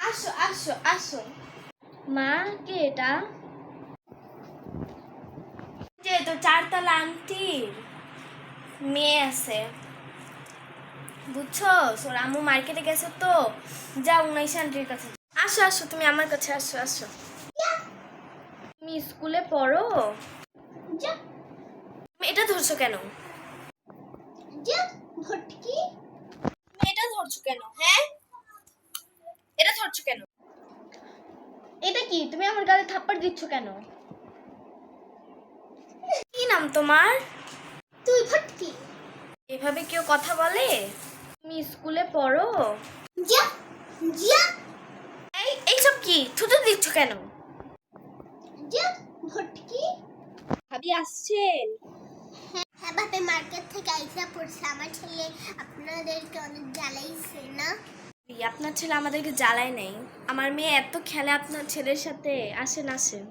আসো আসো আসো। মা, কে এটা? যে তো চারতলা আন্টির মেয়ে আছে, বুঝছো? ওর আম্মু মার্কেটে গেছে তো, যাও উনাইশ আন্টির কাছে। আসো আসো, তুমি আমার কাছে আসো আসো। তুমি স্কুলে পড়ো? তুমি এটা ধরছো কেন? ভটকি, তুমি এটা ধরছো কেন? হ্যাঁ, এটা ধরছো কেন? এটা কি, তুমি আমার গালে থাপ্পড় দিচ্ছ কেন? কি নাম তোমার? তুই ভটকি। এভাবে কেউ কথা বলে? তুমি স্কুলে পড়ো? যা যা। এইসব কি থুতু দিচ্ছ কেন? যা ভটকি। ভাবি আসছেন? হ্যাঁ বাপে, মার্কেট থেকে আইসা পড়ছে। আমার ছেলে আপনাদেরকে অনেক জ্বালাইছে না? আপনার ছেলে আমাদেরকে জ্বালায় নেই, আমার মেয়ে এত খেলে আপনার ছেলের সাথে। আসেন আসেন।